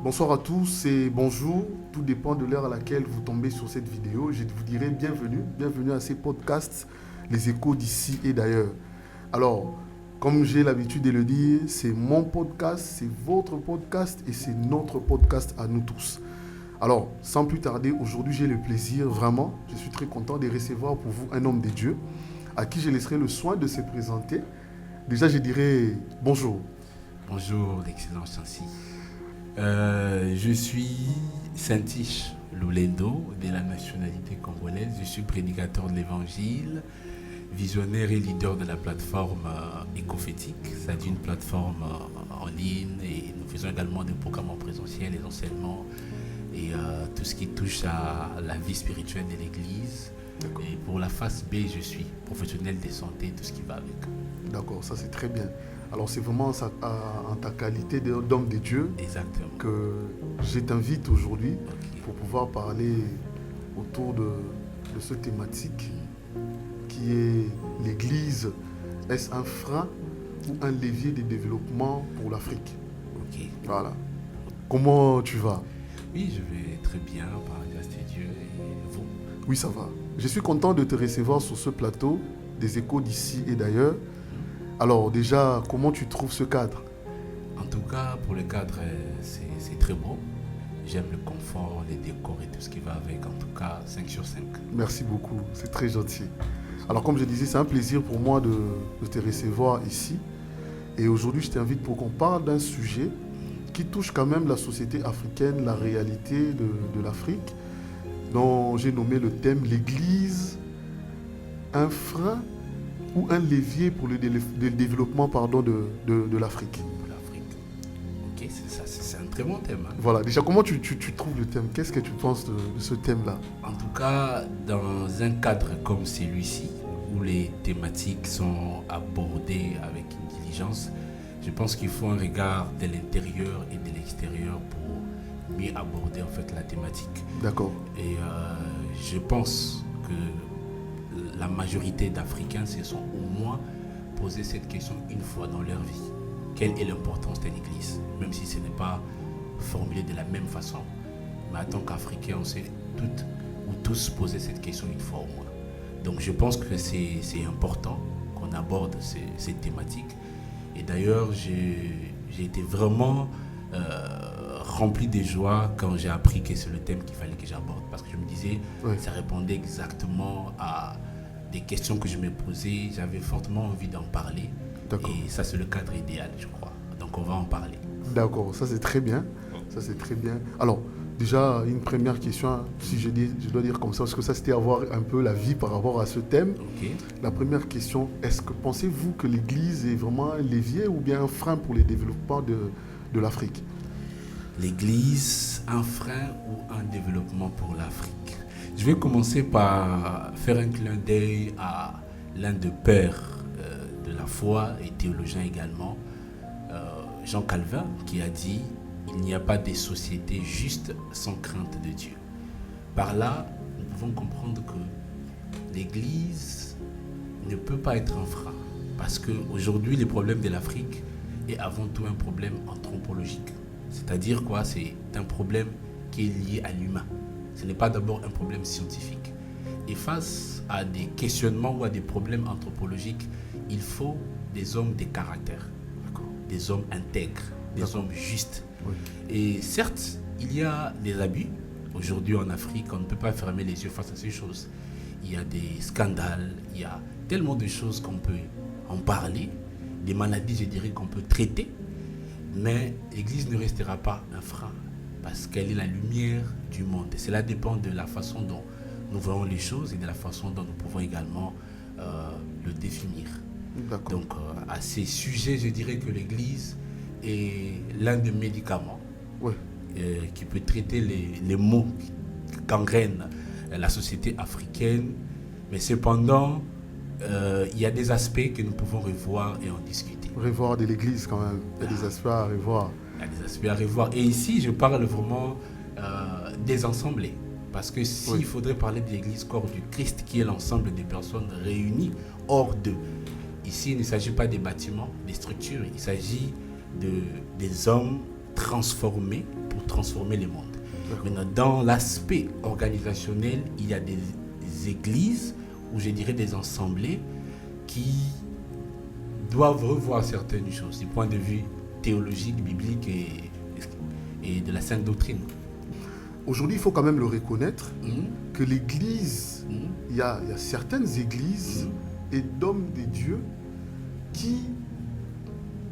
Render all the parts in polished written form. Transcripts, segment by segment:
Bonsoir à tous et bonjour, tout dépend de l'heure à laquelle vous tombez sur cette vidéo. Je vous dirai bienvenue à ces podcasts, les échos d'ici et d'ailleurs. Alors, comme j'ai l'habitude de le dire, c'est mon podcast, c'est votre podcast et c'est notre podcast à nous tous. Alors, sans plus tarder, aujourd'hui j'ai le plaisir, vraiment, je suis très content de recevoir pour vous un homme de Dieu à qui je laisserai le soin de se présenter. Déjà, je dirais bonjour. Bonjour, l'excellence Chancy. Je suis Saint-Ish Lulendo, de la nationalité congolaise. Je suis prédicateur de l'évangile, visionnaire et leader de la plateforme Ecophétique. C'est une plateforme en ligne et nous faisons également des programmes en présentiel, les enseignements et tout ce qui touche à la vie spirituelle de l'Église. D'accord. Et pour la face B, je suis professionnel de santé, tout ce qui va avec. D'accord, ça c'est très bien. Alors c'est vraiment en ta qualité d'homme de Dieu. Exactement. Que je t'invite aujourd'hui pour pouvoir parler autour de cette thématique qui est l'Église. Est-ce un frein ou un levier de développement pour l'Afrique? Ok. Voilà. Comment tu vas? Oui, je vais très bien, par la grâce de Dieu. Et vous? Oui, ça va. Je suis content de te recevoir sur ce plateau des échos d'ici et d'ailleurs. Alors déjà, comment tu trouves ce cadre? En tout cas, pour le cadre, c'est très beau. J'aime le confort, les décors et tout ce qui va avec. En tout cas, 5 sur 5. Merci beaucoup, c'est très gentil. Alors comme je disais, c'est un plaisir pour moi de te recevoir ici. Et aujourd'hui, je t'invite pour qu'on parle d'un sujet qui touche quand même la société africaine, la réalité de l'Afrique, dont j'ai nommé le thème l'Église, un frein ou un levier pour le développement de l'Afrique. L'Afrique. Ok, c'est un très bon thème. Hein. Voilà, déjà, comment tu trouves le thème? Qu'est-ce que tu penses de ce thème-là? En tout cas, dans un cadre comme celui-ci, où les thématiques sont abordées avec une diligence, je pense qu'il faut un regard de l'intérieur et de l'extérieur pour mieux aborder en fait la thématique. D'accord. Et je pense que la majorité d'Africains se sont au moins posé cette question une fois dans leur vie. Quelle est l'importance de l'Église? Même si ce n'est pas formulé de la même façon. Mais en tant qu'Africains, on s'est toutes ou tous posé cette question une fois au moins. Donc je pense que c'est important qu'on aborde ces thématiques. Et d'ailleurs, j'ai été vraiment rempli de joie quand j'ai appris que c'est le thème qu'il fallait que j'aborde. Parce que je me disais, ça répondait exactement à des questions que je me posais. J'avais fortement envie d'en parler. D'accord. Et ça, c'est le cadre idéal, je crois. Donc, on va en parler. D'accord, ça c'est très bien. Ça c'est très bien. Alors, déjà, une première question, si je dois dire comme ça, parce que ça c'était avoir un peu la vie par rapport à ce thème. Okay. La première question, pensez-vous que l'Église est vraiment un levier ou bien un frein pour le développement de l'Afrique? L'Église, un frein ou un développement pour l'Afrique? Je vais commencer par faire un clin d'œil à l'un des pères de la foi et théologien également, Jean Calvin, qui a dit « Il n'y a pas de société juste sans crainte de Dieu ». Par là, nous pouvons comprendre que l'Église ne peut pas être un frein, parce qu'aujourd'hui, le problème de l'Afrique est avant tout un problème anthropologique. C'est-à-dire quoi? C'est un problème qui est lié à l'humain. Ce n'est pas d'abord un problème scientifique. Et face à des questionnements ou à des problèmes anthropologiques, il faut des hommes de caractère, des hommes intègres, des hommes justes. Oui. Et certes, il y a des abus. Aujourd'hui en Afrique, on ne peut pas fermer les yeux face à ces choses. Il y a des scandales, il y a tellement de choses qu'on peut en parler, des maladies, je dirais, qu'on peut traiter. Mais l'Église ne restera pas un frein parce qu'elle est la lumière du monde. Et cela dépend de la façon dont nous voyons les choses et de la façon dont nous pouvons également le définir. Donc, à ces sujets, je dirais que l'Église est l'un des médicaments qui peut traiter les maux qui gangrènent la société africaine. Mais cependant, il y a des aspects que nous pouvons revoir et en discuter. Revoir de l'Église quand même, il y a des aspects à revoir. Il y a des aspects à revoir. Et ici, je parle vraiment des assemblées. Parce que s'il faudrait parler de l'Église corps du Christ, qui est l'ensemble des personnes réunies hors d'eux, ici, il ne s'agit pas des bâtiments, des structures, il s'agit des hommes transformés pour transformer le monde. Maintenant, dans l'aspect organisationnel, il y a des églises, ou je dirais des assemblées, qui doivent revoir certaines choses du point de vue théologique, biblique et de la sainte doctrine. Aujourd'hui, il faut quand même le reconnaître que l'Église, il y a certaines églises et d'hommes de Dieu qui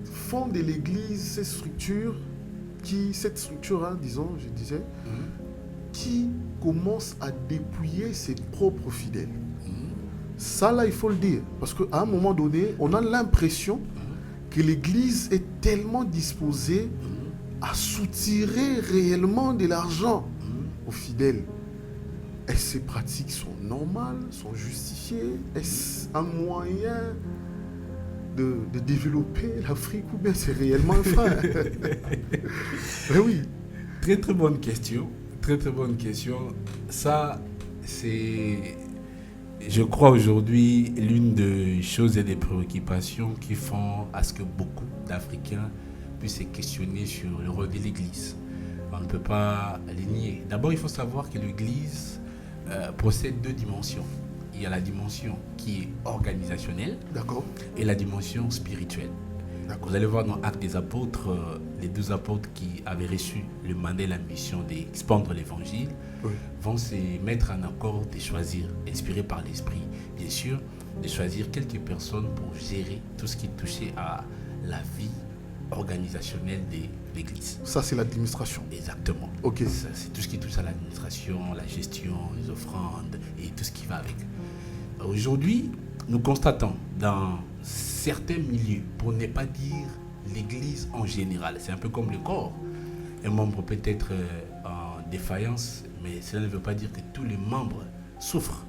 font de l'Église cette structure, disons, je disais, qui commence à dépouiller ses propres fidèles. Ça, là, il faut le dire. Parce qu'à un moment donné, on a l'impression que l'Église est tellement disposée à soutirer réellement de l'argent aux fidèles. Est-ce que ces pratiques sont normales, sont justifiées? Est-ce un moyen de développer l'Afrique ou bien c'est réellement un frein? Oui. Très très bonne question. Très très bonne question. Ça, c'est, je crois aujourd'hui, l'une des choses et des préoccupations qui font à ce que beaucoup d'Africains puissent se questionner sur le rôle de l'Église. On ne peut pas les nier. D'abord, il faut savoir que l'Église possède deux dimensions. Il y a la dimension qui est organisationnelle. D'accord. Et la dimension spirituelle. Vous allez voir dans Actes des Apôtres, les 12 apôtres qui avaient reçu le mandat et la mission d'expandre l'évangile vont se mettre en accord de choisir, inspirés par l'Esprit, bien sûr, de choisir quelques personnes pour gérer tout ce qui touchait à la vie organisationnelle de l'Église. Ça, c'est l'administration. Exactement. Ok. Ça, c'est tout ce qui touche à l'administration, la gestion, les offrandes et tout ce qui va avec. Aujourd'hui, nous constatons dans certains milieux, pour ne pas dire l'Église en général, c'est un peu comme le corps. Un membre peut être en défaillance, mais cela ne veut pas dire que tous les membres souffrent.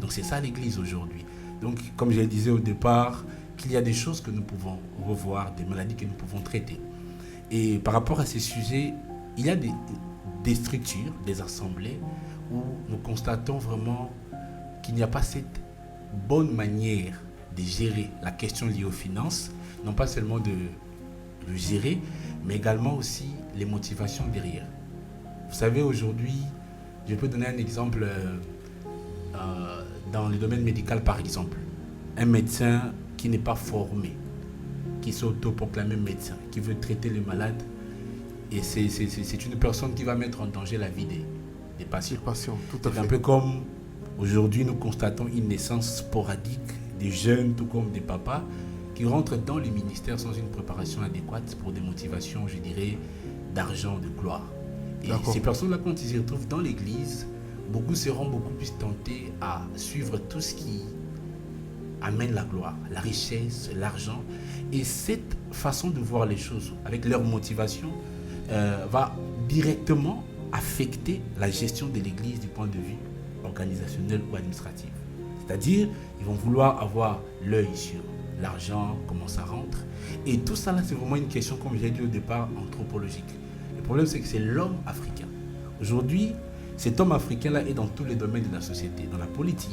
Donc c'est ça l'Église aujourd'hui. Donc comme je le disais au départ, qu'il y a des choses que nous pouvons revoir, des maladies que nous pouvons traiter. Et par rapport à ces sujets, il y a des structures, des assemblées où nous constatons vraiment qu'il n'y a pas cette bonne manière de gérer la question liée aux finances, non pas seulement de le gérer, mais également aussi les motivations derrière. Vous savez, aujourd'hui, je peux donner un exemple dans le domaine médical, par exemple. Un médecin qui n'est pas formé, qui s'auto-proclame médecin, qui veut traiter les malades, et c'est une personne qui va mettre en danger la vie des patients. Tout à fait. C'est un peu comme aujourd'hui, nous constatons une naissance sporadique des jeunes, tout comme des papas, qui rentrent dans le ministère sans une préparation adéquate pour des motivations, je dirais, d'argent, de gloire. Et ces personnes-là, quand ils se retrouvent dans l'église, beaucoup seront beaucoup plus tentés à suivre tout ce qui amène la gloire, la richesse, l'argent. Et cette façon de voir les choses, avec leur motivation, va directement affecter la gestion de l'église du point de vue organisationnel ou administratif. C'est-à-dire, ils vont vouloir avoir l'œil sur l'argent, comment ça rentre. Et tout ça, là, c'est vraiment une question, comme j'ai dit au départ, anthropologique. Le problème, c'est que c'est l'homme africain. Aujourd'hui, cet homme africain-là est dans tous les domaines de la société. Dans la politique,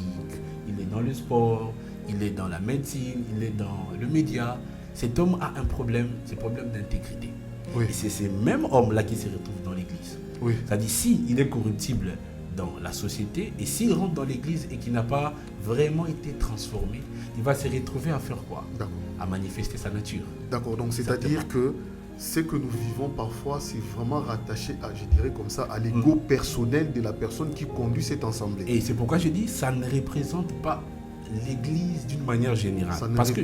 il est dans le sport, il est dans la médecine, il est dans le média. Cet homme a un problème, c'est le problème d'intégrité. Et c'est ces mêmes hommes-là qui se retrouvent dans l'église. C'est-à-dire, s'il est corruptible dans la société, et s'il rentre dans l'église et qu'il n'a pas vraiment été transformé, il va se retrouver à faire quoi? À manifester sa nature. D'accord, donc c'est-à-dire que ce que nous vivons parfois, c'est vraiment rattaché à, je dirais comme ça, à l'ego personnel de la personne qui conduit cette assemblée. Et c'est pourquoi je dis, ça ne représente pas l'église d'une manière générale. Parce que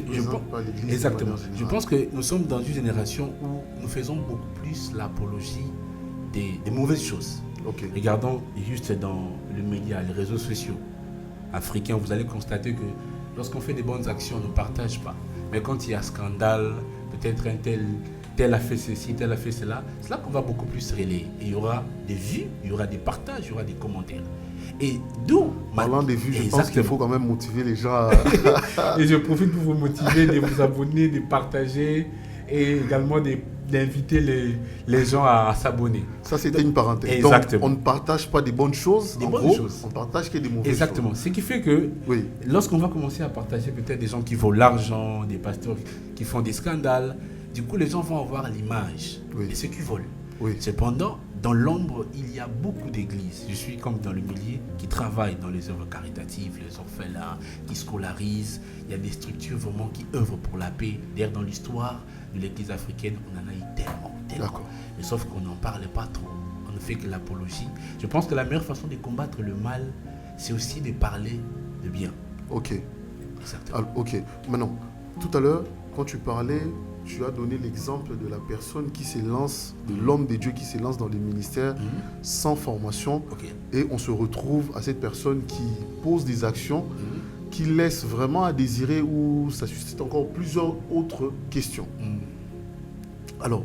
exactement. Je pense que nous sommes dans une génération où nous faisons beaucoup plus l'apologie des mauvaises choses. Regardons juste dans le média, les réseaux sociaux africains, vous allez constater que lorsqu'on fait des bonnes actions, on ne partage pas. Mais quand il y a scandale, peut-être un tel a fait ceci, tel a fait cela, c'est là qu'on va beaucoup plus relayer. Et il y aura des vues, il y aura des partages, il y aura des commentaires. Et d'où... Parlant des vues, je pense qu'il faut quand même motiver les gens Et je profite pour vous motiver de vous abonner, de partager et également d'inviter les gens à s'abonner. Ça, c'était une parenthèse. Exactement. Donc, on ne partage pas des bonnes choses. Des en bonnes gros, choses. On partage que des mauvaises Exactement. choses. Ce qui fait que Oui. lorsqu'on va commencer à partager peut-être des gens qui volent l'argent, des pasteurs qui font des scandales, du coup, les gens vont avoir l'image de ceux qui volent. Oui. Cependant, dans l'ombre, il y a beaucoup d'églises. Je suis comme dans le milieu qui travaillent dans les œuvres caritatives, les orphelins, qui scolarisent. Il y a des structures vraiment qui œuvrent pour la paix. D'ailleurs, dans l'histoire de l'église africaine, on en a eu tellement. D'accord. Mais sauf qu'on n'en parle pas trop. On ne fait que l'apologie. Je pense que la meilleure façon de combattre le mal, c'est aussi de parler de bien. Ok. Exactement. Alors, ok. Maintenant, tout à l'heure, quand tu parlais, tu as donné l'exemple de la personne qui se lance, de l'homme de Dieu qui se lance dans les ministères sans formation. Okay. Et on se retrouve à cette personne qui pose des actions qui laissent vraiment à désirer ou ça suscite encore plusieurs autres questions. Alors,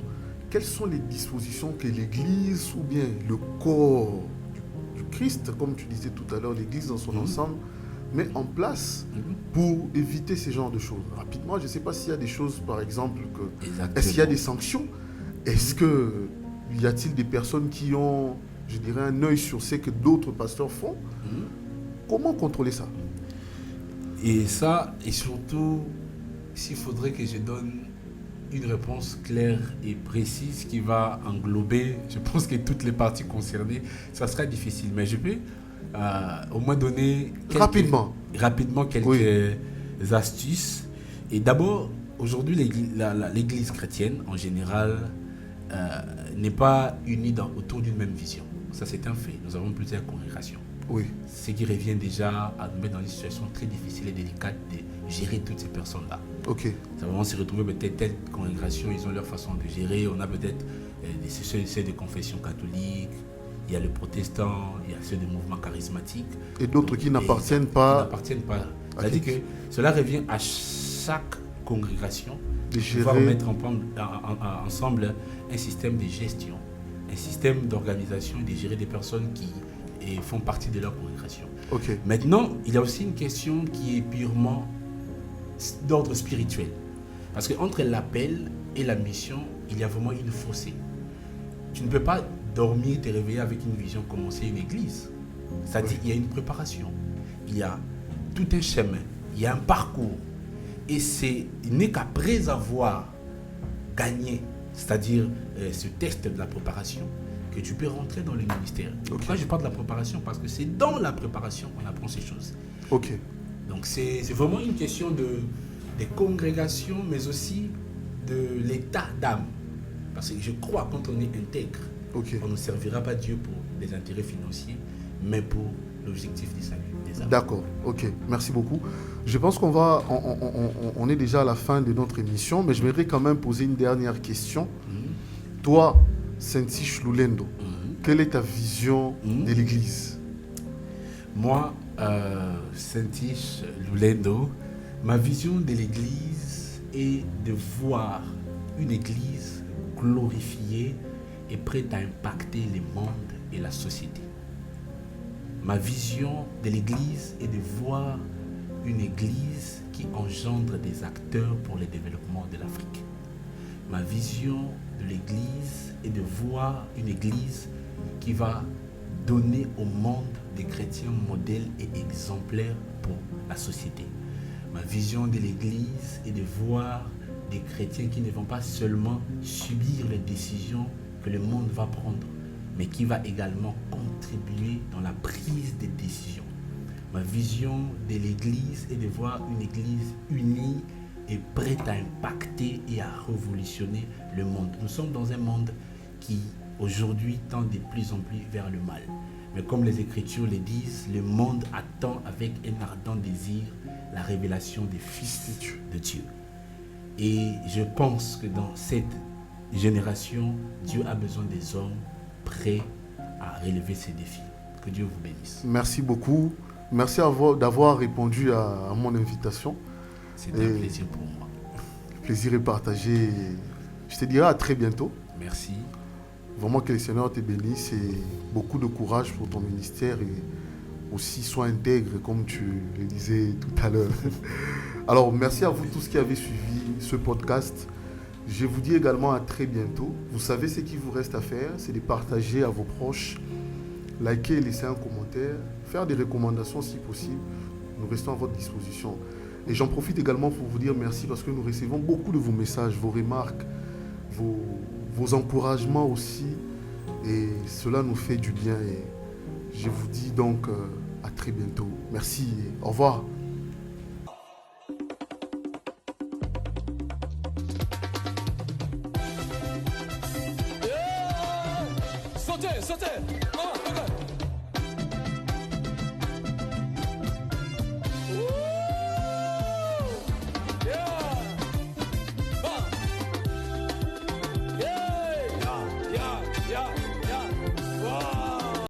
quelles sont les dispositions que l'Église ou bien le corps du Christ, comme tu disais tout à l'heure, l'Église dans son ensemble, met en place pour éviter ce genre de choses? Rapidement, je ne sais pas s'il y a des choses, par exemple, est-ce qu'il y a des sanctions? Est-ce que y a-t-il des personnes qui ont, je dirais, un œil sur ce que d'autres pasteurs font? Comment contrôler ça? Et ça, et surtout, s'il faudrait que je donne une réponse claire et précise qui va englober, je pense que toutes les parties concernées, ça sera difficile. Mais je peux au moins donner rapidement quelques astuces. Et d'abord, aujourd'hui, l'Église chrétienne, en général, n'est pas unie autour d'une même vision. Ça, c'est un fait. Nous avons plusieurs congrégations. Oui. Ce qui revient déjà à nous mettre dans une situation très difficile et délicate de gérer toutes ces personnes-là. Ok. Ça va vraiment se retrouver peut-être telle congrégation, ils ont leur façon de gérer. On a peut-être ceux de confession catholique, il y a les protestants, il y a ceux des mouvements charismatiques. Et d'autres qui n'appartiennent pas. C'est-à-dire que cela revient à chaque congrégation de pouvoir mettre ensemble un système de gestion, un système d'organisation et de gérer des personnes qui font partie de leur congrégation. Okay. Maintenant, il y a aussi une question qui est purement d'ordre spirituel. Parce qu'entre l'appel et la mission, il y a vraiment une fossé. Tu ne peux pas dormir, te réveiller avec une vision, commencer une église. C'est-à-dire qu'il y a une préparation, il y a tout un chemin, il y a un parcours. Et il n'est qu'après avoir gagné, c'est-à-dire ce test de la préparation, que tu peux rentrer dans le ministère. Pourquoi je parle de la préparation? Parce que c'est dans la préparation qu'on apprend ces choses. Ok. Donc c'est vraiment une question des congrégations, mais aussi de l'état d'âme. Parce que je crois que quand on est intègre, on ne servira pas Dieu pour des intérêts financiers, mais pour l'objectif du salut des âmes. D'accord, ok, merci beaucoup. Je pense on est déjà à la fin de notre émission, mais je voudrais quand même poser une dernière question. Toi, Saint-Tiche Lulendo, quelle est ta vision de l'Église? Moi, Saint-Tiche Lulendo, ma vision de l'Église est de voir une Église glorifiée et prête à impacter le monde et la société. Ma vision de l'Église est de voir une Église qui engendre des acteurs pour le développement de l'Afrique. Ma vision de l'Église est de voir une Église qui va donner au monde des chrétiens modèles et exemplaires pour la société. Ma vision de l'Église est de voir des chrétiens qui ne vont pas seulement subir les décisions que le monde va prendre, mais qui va également contribuer dans la prise des décisions. Ma vision de l'Église est de voir une Église unie et prête à impacter et à révolutionner le monde. Nous sommes dans un monde qui, aujourd'hui, tend de plus en plus vers le mal. Mais comme les Écritures le disent, le monde attend avec un ardent désir la révélation des fils de Dieu. Et je pense que dans cette génération, Dieu a besoin des hommes prêts à relever ces défis. Que Dieu vous bénisse. Merci beaucoup. Merci d'avoir répondu à mon invitation. C'est un plaisir pour moi. Le plaisir est partagé. Je te dirai à très bientôt. Merci. Vraiment que le Seigneur te bénisse et beaucoup de courage pour ton ministère et aussi sois intègre comme tu le disais tout à l'heure. Alors merci à vous tous qui avez suivi ce podcast. Je vous dis également à très bientôt. Vous savez ce qu'il vous reste à faire, c'est de partager à vos proches, liker et laisser un commentaire, faire des recommandations si possible. Nous restons à votre disposition. Et j'en profite également pour vous dire merci parce que nous recevons beaucoup de vos messages, vos remarques, vos encouragements aussi. Et cela nous fait du bien. Et je vous dis donc à très bientôt. Merci et au revoir.